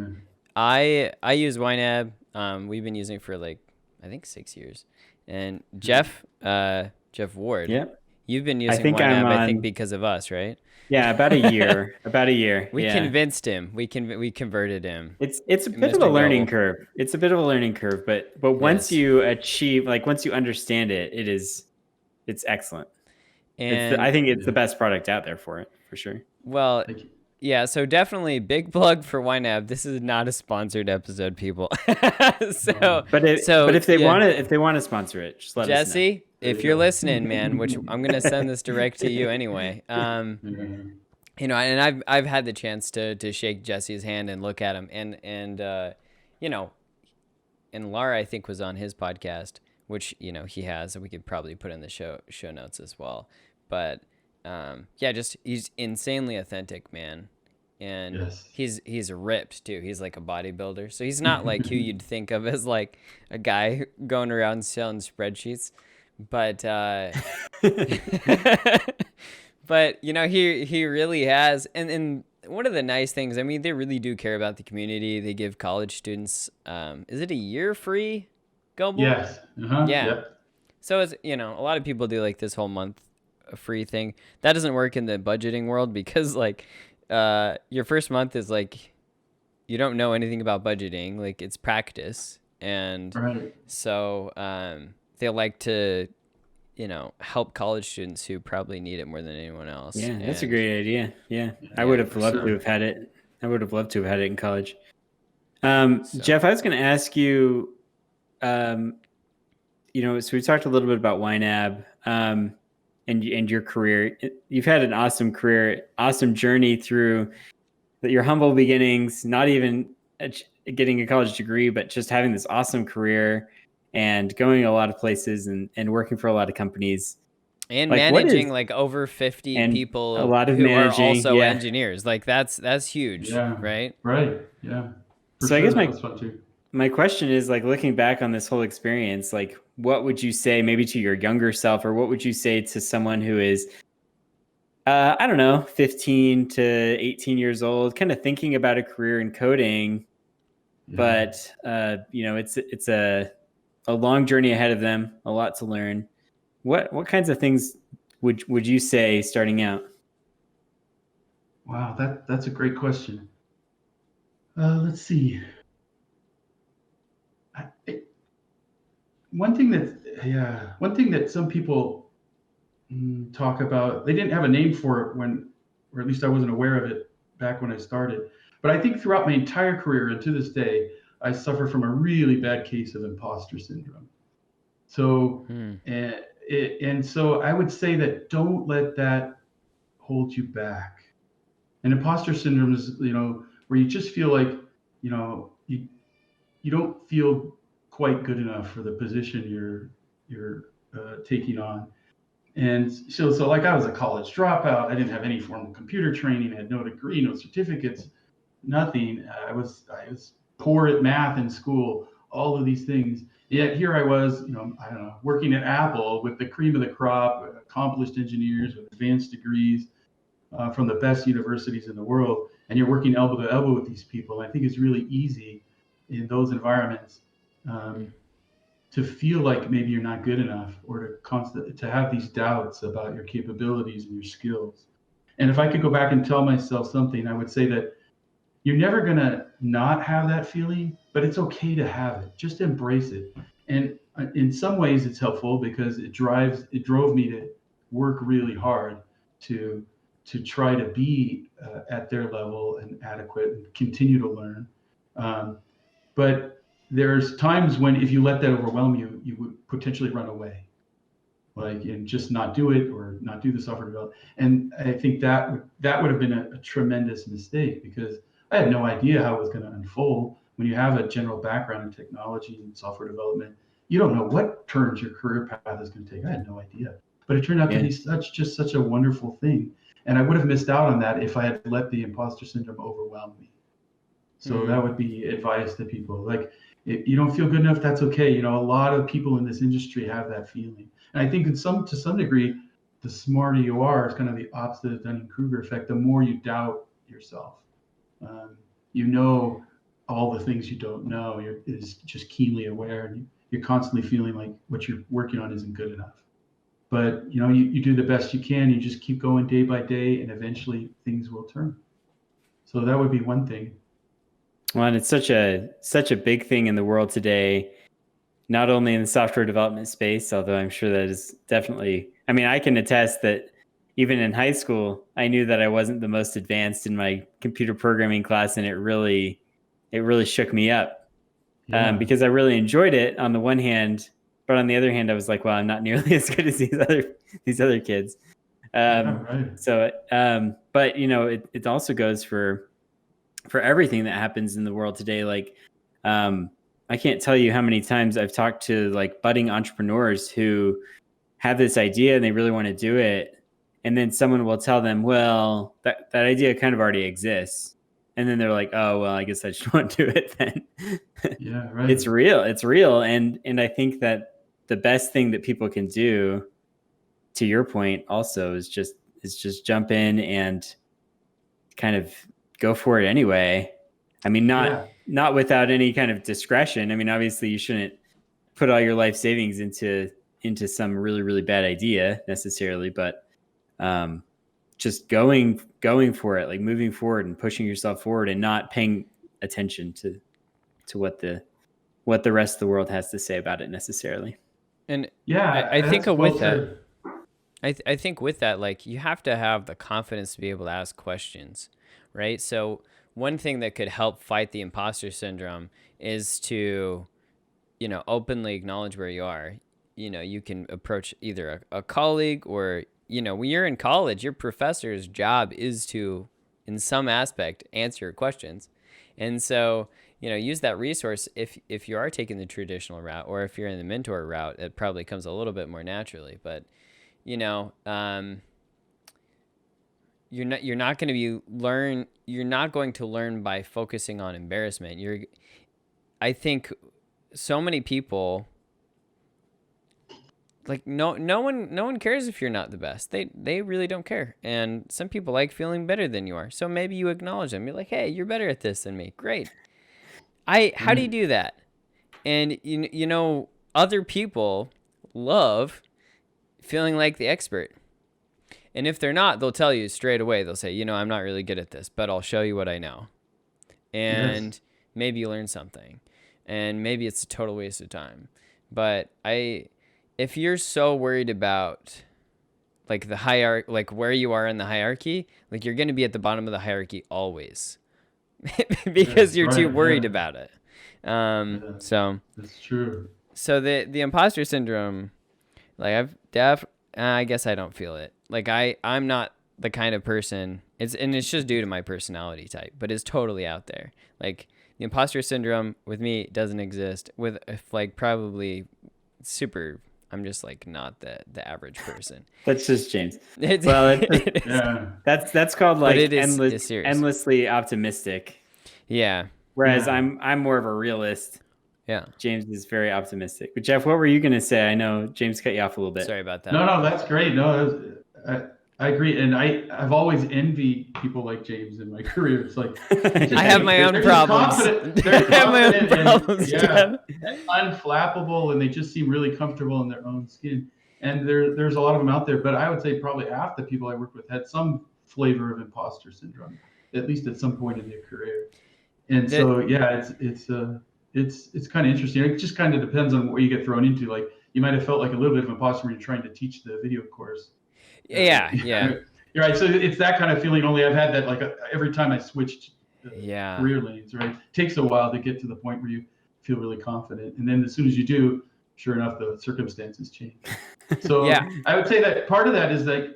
I use YNAB. We've been using it for like I think 6 years, and Jeff Ward. Yep. You've been using YNAB, I think, because of us, right? Yeah, about a year. We convinced him. We converted him. It's a bit of a learning curve. It's a bit of a learning curve, but once you achieve, like once you understand it, it's excellent. And I think it's the best product out there for it, for sure. Well, yeah, so definitely big plug for YNAB. This is not a sponsored episode, people. But if they want to sponsor it, just let us know. Jesse, if you're listening, man, which I'm gonna send this direct to you anyway. And I've had the chance to shake Jesse's hand and look at him, and Laura I think was on his podcast, which he has, and we could probably put in the show notes as well. But just he's insanely authentic, man. And he's ripped too. He's like a bodybuilder. So he's not like who you'd think of as like a guy going around selling spreadsheets. But but he really has. And one of the nice things, I mean, they really do care about the community. They give college students is it a year free, Gobel? Yes. Uh-huh. Yeah. Yep. So it's a lot of people do like this whole month free thing. That doesn't work in the budgeting world because like your first month is like you don't know anything about budgeting, like it's practice, and so they like to help college students who probably need it more than anyone else. That's a great idea. I would have loved to have had it. I would have loved to have had it in college. Jeff, I was going to ask you, so we talked a little bit about YNAB and your career. You've had an awesome career, awesome journey through your humble beginnings, not even getting a college degree, but just having this awesome career and going a lot of places and working for a lot companies. And like, managing like over 50 people a lot of who are also engineers. Like that's huge, right? Right, yeah. I guess my question is, like, looking back on this whole experience, like, what would you say maybe to your younger self, or what would you say to someone who is, 15 to 18 years old, kind of thinking about a career in coding, but, it's a long journey ahead of them, a lot to learn. What kinds of things would you say starting out? Wow, that's a great question. Let's see. One thing that some people talk about, they didn't have a name for it or at least I wasn't aware of it back when I started. But I think throughout my entire career and to this day, I suffer from a really bad case of imposter syndrome. So, and so I would say that don't let that hold you back. And imposter syndrome is, where you just feel like, you don't feel quite good enough for the position you're taking on. And so like I was a college dropout. I didn't have any formal computer training. I had no degree, no certificates, nothing. I was poor at math in school, all of these things. Yet here I was, working at Apple with the cream of the crop, accomplished engineers with advanced degrees from the best universities in the world. and you're working elbow to elbow with these people. I think it's really easy in those environments to feel like maybe you're not good enough, or to have these doubts about your capabilities and your skills. And if I could go back and tell myself something, I would say that you're never going to not have that feeling, but it's okay to have it. Just embrace it. And in some ways it's helpful because it drove me to work really hard to try to be at their level and adequate and continue to learn. But there's times when if you let that overwhelm you, you would potentially run away, like, and just not do it or not do the software development. And I think that would have been a tremendous mistake, because I had no idea how it was going to unfold. When you have a general background in technology and software development, you don't know what turns your career path is going to take. I had no idea, but it turned out to be such a wonderful thing. And I would have missed out on that if I had let the imposter syndrome overwhelm me. So that would be advice to people. Like, if you don't feel good enough, that's okay. You know, a lot of people in this industry have that feeling. And I think to some degree, the smarter you are, it's kind of the opposite of Dunning-Kruger effect. The more you doubt yourself, you know all the things you don't know. You're just keenly aware, and you're constantly feeling like what you're working on isn't good enough. But you know, you do the best you can. You just keep going day by day, and eventually things will turn. So that would be one thing. Well, and it's such a big thing in the world today, not only in the software development space, although I'm sure that is definitely, I mean, I can attest that even in high school, I knew that I wasn't the most advanced in my computer programming class, and it really shook me up because I really enjoyed it on the one hand, but on the other hand, I was like, well, I'm not nearly as good as these other kids. So, but you know, it also goes for everything that happens in the world today. Like, I can't tell you how many times I've talked to like budding entrepreneurs who have this idea and they really want to do it. And then someone will tell them, well, that idea kind of already exists. And then they're like, oh, well, I guess I just won't do it then. Yeah, right. It's real. And I think that the best thing that people can do, to your point also, is just jump in and kind of go for it anyway. I mean, not without any kind of discretion. I mean, obviously you shouldn't put all your life savings into some really, really bad idea necessarily, but just going for it, like moving forward and pushing yourself forward and not paying attention to what the rest of the world has to say about it necessarily. And I think with that, I think with that, like, you have to have the confidence to be able to ask questions, right? So one thing that could help fight the imposter syndrome is to, you know, openly acknowledge where you are. You know, you can approach either a colleague, or, you know, when you're in college, your professor's job is to, in some aspect, answer your questions. And so, you know, use that resource if you are taking the traditional route, or if you're in the mentor route, it probably comes a little bit more naturally. But, you know, you're not going to learn by focusing on embarrassment. I think so many people, like, no one cares if you're not the best. They really don't care. And some people like feeling better than you are. So maybe you acknowledge them. You're like, hey, you're better at this than me. Great. How do you do that? And you know, other people love feeling like the expert. And if they're not, they'll tell you straight away. They'll say, you know, I'm not really good at this, but I'll show you what I know. And maybe you learn something. And maybe it's a total waste of time. But if you're so worried about, like, the hierarchy, like where you are in the hierarchy, like, you're going to be at the bottom of the hierarchy always because you're too worried about it. So that's true. So the imposter syndrome, like, I guess I don't feel it. Like, I'm not the kind of person, it's just due to my personality type, but it's totally out there. Like, the imposter syndrome with me doesn't exist. With, like, probably super, I'm just, like, not the average person. That's just James. Well, that's called, like, endlessly optimistic. Yeah. Whereas I'm more of a realist. Yeah. James is very optimistic. But Jeff, what were you going to say? I know James cut you off a little bit. Sorry about that. No, that's great. No, I agree, and I've always envied people like James in my career. It's like I have my own problems. They're I have my own confident problems, and Jeff. unflappable, and they just seem really comfortable in their own skin. And there's a lot of them out there, but I would say probably half the people I worked with had some flavor of imposter syndrome, at least at some point in their career. And so yeah, it's kind of interesting. It just kind of depends on what you get thrown into. Like you might have felt like a little bit of imposter when you're trying to teach the video course. Yeah. You're right. So it's that kind of feeling. Only I've had that like every time I switched career lanes. Right, it takes a while to get to the point where you feel really confident, and then as soon as you do, sure enough, the circumstances change. So I would say that part of that is like,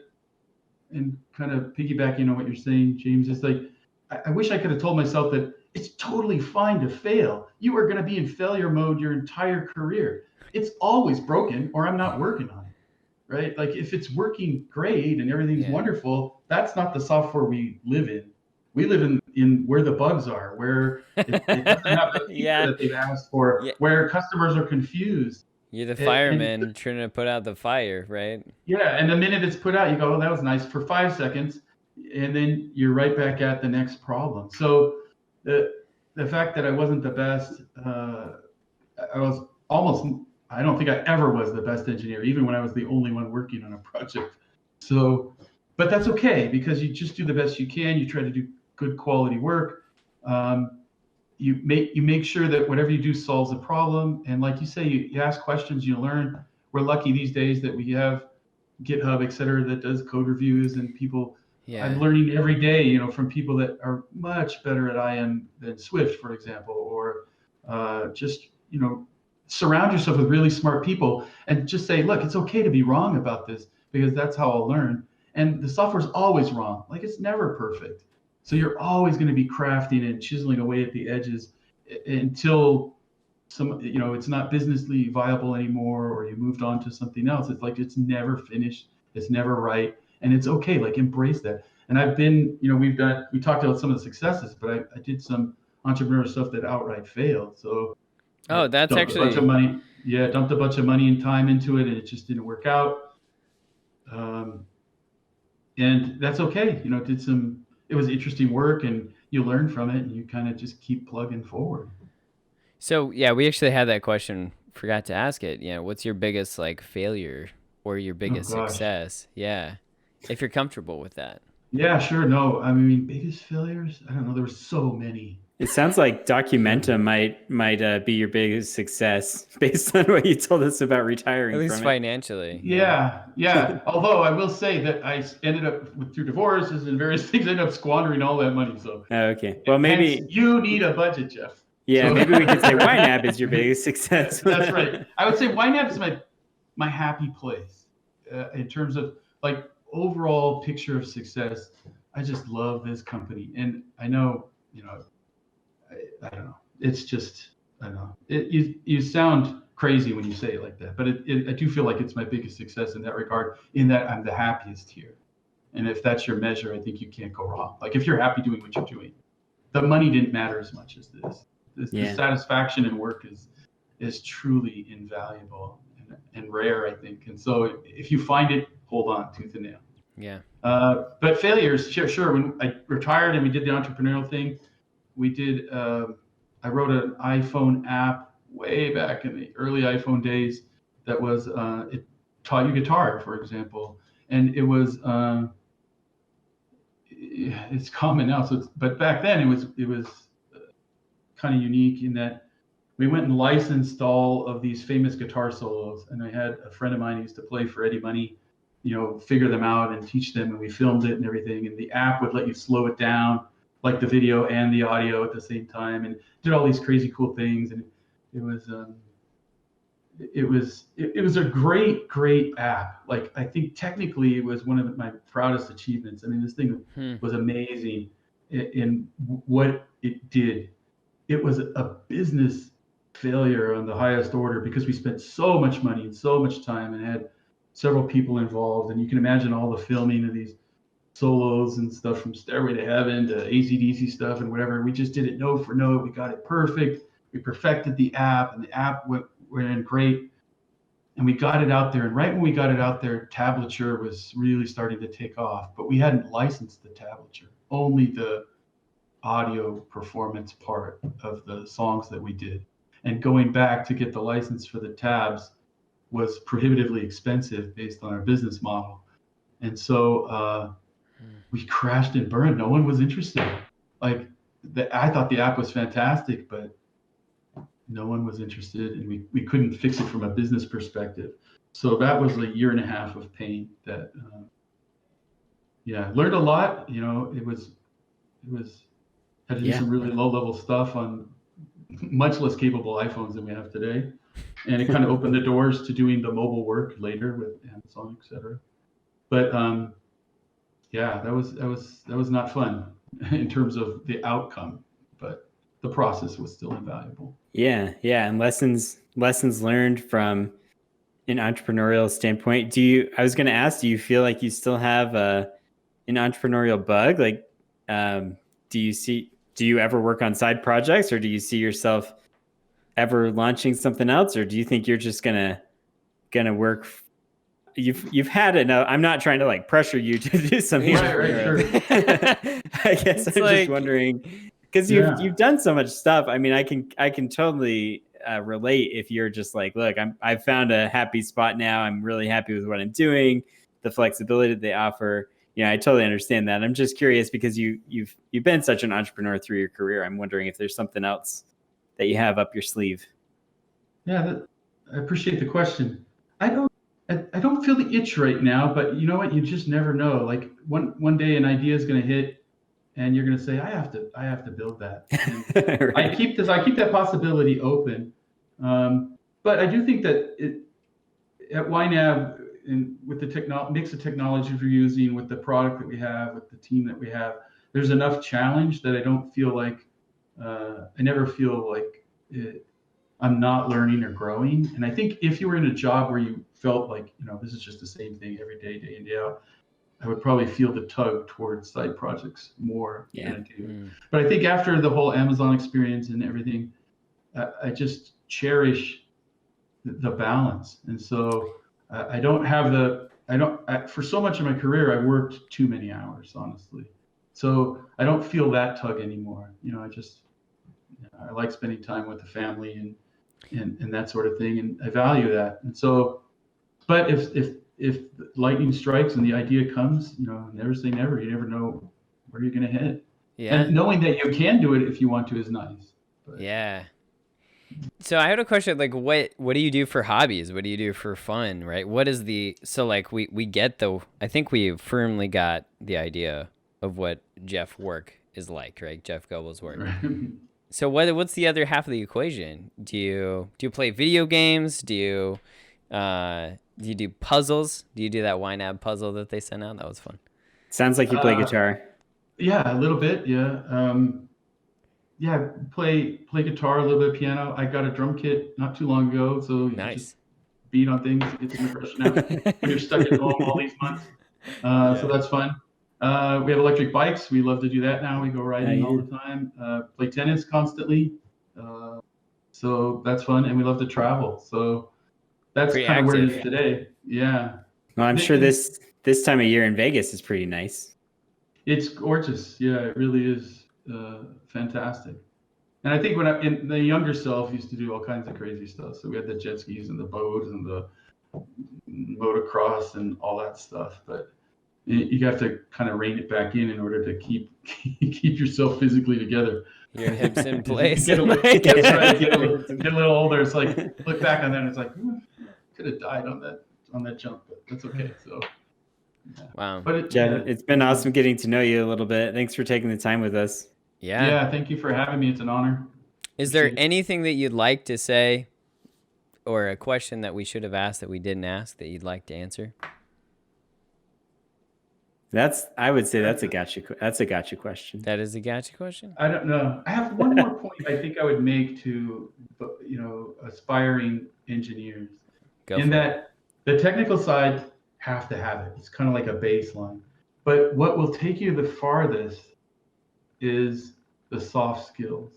and kind of piggybacking on what you're saying, James, is like I wish I could have told myself that it's totally fine to fail. You are going to be in failure mode your entire career. It's always broken, or I'm not working on it. Right? Like if it's working great and everything's wonderful, that's not the software we live in. We live in where the bugs are, where it doesn't have the feature that they've asked for, where customers are confused. You're the fireman trying to put out the fire, right? Yeah, and the minute it's put out, you go, oh, that was nice for 5 seconds, and then you're right back at the next problem. So the fact that I wasn't the best, I was almost, I don't think I ever was the best engineer, even when I was the only one working on a project. So, but that's okay because you just do the best you can. You try to do good quality work. You make sure that whatever you do solves a problem. And like you say, you ask questions, you learn. We're lucky these days that we have GitHub, et cetera, that does code reviews and people. I'm learning every day, from people that are much better at IM than Swift, for example, or just, surround yourself with really smart people and just say, look, it's okay to be wrong about this because that's how I'll learn. And the software's always wrong. Like it's never perfect. So you're always going to be crafting and chiseling away at the edges until it's not businessly viable anymore, or you moved on to something else. It's like, it's never finished. It's never right. And it's okay. Like embrace that. And I've been, we talked about some of the successes, but I did some entrepreneurial stuff that outright failed. So that's dumped actually a bunch of money. Yeah, dumped a bunch of money and time into it, and it just didn't work out. And that's okay. It was interesting work, and you learn from it, and you kind of just keep plugging forward. So yeah, we actually had that question. Forgot to ask it. What's your biggest like failure or your biggest success? Yeah, if you're comfortable with that. Yeah, sure. No, I mean, biggest failures. I don't know. There were so many. It sounds like Documenta might be your biggest success based on what you told us about retiring. At least financially. Yeah. Although I will say that I ended up through divorces and various things, ended up squandering all that money. So okay, well maybe you need a budget, Jeff. Yeah, so maybe we could say YNAB is your biggest success. That's right. I would say YNAB is my happy place in terms of like overall picture of success. I just love this company, and I know I don't know. It's just, I don't know. You sound crazy when you say it like that, but I do feel like it's my biggest success in that regard, in that I'm the happiest here. And if that's your measure, I think you can't go wrong. Like if you're happy doing what you're doing, the money didn't matter as much as this. The satisfaction in work is truly invaluable and rare, I think. And so if you find it, hold on tooth and nail. Yeah. But failures, sure. When I retired and we did the entrepreneurial thing, we did, I wrote an iPhone app way back in the early iPhone days that was, it taught you guitar, for example. And it was, it's common now. But back then it was kind of unique in that we went and licensed all of these famous guitar solos. And I had a friend of mine who used to play for Eddie Money, figure them out and teach them. And we filmed it and everything. And the app would let you slow it down, like the video and the audio at the same time, and did all these crazy cool things. And it was a great app. Like I think technically it was one of my proudest achievements. I mean, this thing was amazing in what it did. It was a business failure on the highest order because we spent so much money and so much time and had several people involved. And you can imagine all the filming of these solos and stuff from Stairway to Heaven to AC/DC stuff and whatever. We just did it note for note. We got it perfect. We perfected the app, and the app went in great. And we got it out there. And right when we got it out there, tablature was really starting to take off. But we hadn't licensed the tablature, only the audio performance part of the songs that we did. And going back to get the license for the tabs was prohibitively expensive based on our business model. And so we crashed and burned. No one was interested. Like, I thought the app was fantastic, but no one was interested, and we couldn't fix it from a business perspective. So that was a year and a half of pain that, learned a lot. It was had to do some really low level stuff on much less capable iPhones than we have today. And it kind of opened the doors to doing the mobile work later with Amazon, et cetera. But that was not fun in terms of the outcome, but the process was still invaluable. Yeah. And lessons learned from an entrepreneurial standpoint. I was going to ask, do you feel like you still have an entrepreneurial bug? Like, do you ever work on side projects, or do you see yourself ever launching something else, or do you think you're just gonna work? You've had enough. I'm not trying to like pressure you to do something. Right, sure. I guess I'm just wondering, because you've done so much stuff. I mean, I can totally relate if you're just like, look, I've found a happy spot now. I'm really happy with what I'm doing, the flexibility that they offer. I totally understand that. I'm just curious because you've been such an entrepreneur through your career. I'm wondering if there's something else that you have up your sleeve. Yeah, I appreciate the question. I don't feel the itch right now, but you know what? You just never know. Like one day an idea is going to hit, and you're going to say, I have to build that. Right. I keep that possibility open, but I do think that at YNAB, and with the mix of technologies we're using, with the product that we have, with the team that we have, there's enough challenge that I don't feel like I never feel like I'm not learning or growing. And I think if you were in a job where you felt like, this is just the same thing every day, day in, day out, I would probably feel the tug towards side projects more than I do. But I think after the whole Amazon experience and everything, I just cherish the balance. And so for so much of my career, I worked too many hours, honestly. So I don't feel that tug anymore. I like spending time with the family and that sort of thing. And I value that. And so, but if lightning strikes and the idea comes, never say never. You never know where you're going to hit. Yeah. And knowing that you can do it if you want to is nice. But. Yeah. So I had a question, like, what do you do for hobbies? What do you do for fun, right? We get I think we firmly got the idea of what Jeff work is like, right? Jeff Gobel's work. Right. So what's the other half of the equation? Do you play video games? Do you do puzzles? Do you do that YNAB puzzle that they sent out? That was fun. Sounds like you play guitar. Yeah, a little bit. Yeah. Play guitar, a little bit of piano. I got a drum kit not too long ago, so you just beat on things, get some impression out when you're stuck at home all these months. So that's fun. We have electric bikes. We love to do that now. We go riding all the time. Play tennis constantly. So that's fun, and we love to travel. So that's kind of where it is today. Yeah. Well, I'm sure this time of year in Vegas is pretty nice. It's gorgeous. Yeah, it really is. Fantastic. And I think when the younger self used to do all kinds of crazy stuff. So we had the jet skis and the boats and the motocross and all that stuff. But you have to kind of rein it back in order to keep yourself physically together. Your hips in place. Get a little older. It's like, look back on that and it's like, could have died on that jump, but that's okay. So. Yeah. Wow. But Jeff, it's been awesome getting to know you a little bit. Thanks for taking the time with us. Yeah, thank you for having me. It's an honor. Is there anything that you'd like to say, or a question that we should have asked that we didn't ask that you'd like to answer? I would say that's a gotcha question. That is a gotcha question? I don't know. I have one more point I think I would make to aspiring engineers. That the technical side have to have it. It's kind of like a baseline. But what will take you the farthest is the soft skills.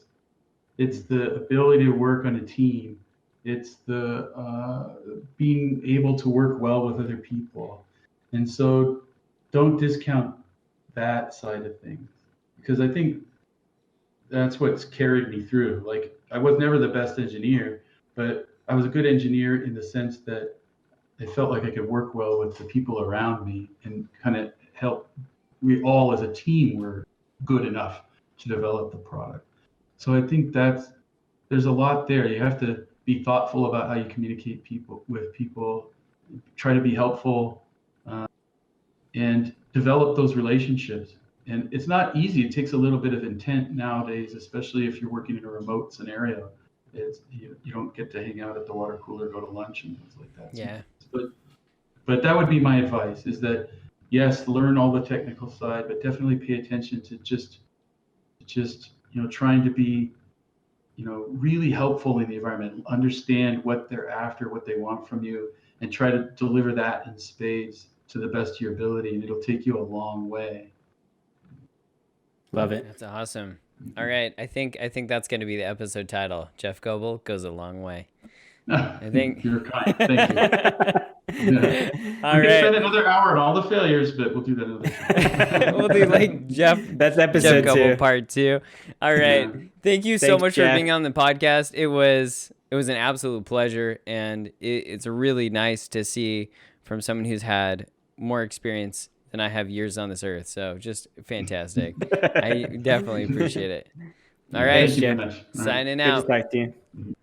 It's the ability to work on a team It's the being able to work well with other people. And so don't discount that side of things, because I think that's what's carried me through. Like, I was never the best engineer, but I was a good engineer in the sense that I felt like I could work well with the people around me and kind of help. We all as a team were good enough to develop the product. So I think there's a lot there. You have to be thoughtful about how you communicate with people, try to be helpful, and develop those relationships. And it's not easy. It takes a little bit of intent nowadays, especially if you're working in a remote scenario. You don't get to hang out at the water cooler, go to lunch and things like that. Yeah. But that would be my advice, is that yes, learn all the technical side, but definitely pay attention to just trying to be really helpful in the environment, understand what they're after, what they want from you, and try to deliver that in spades to the best of your ability, and it'll take you a long way. Love it. That's awesome. All right, I think that's going to be the episode title. Jeff Gobel goes a long way. I think You're kind. Thank you. Yeah. All We right. could spend another hour on all the failures, but we'll do that another time. We'll do like Jeff Episode Gobel 2. part 2. All right. Yeah. Thank you so Thanks, much Jeff. for being on the podcast. It was an absolute pleasure, and it's really nice to see from someone who's had more experience than I have years on this earth. So just fantastic. I definitely appreciate it. All right. Thank you very much. Signing Good out. to talk to you.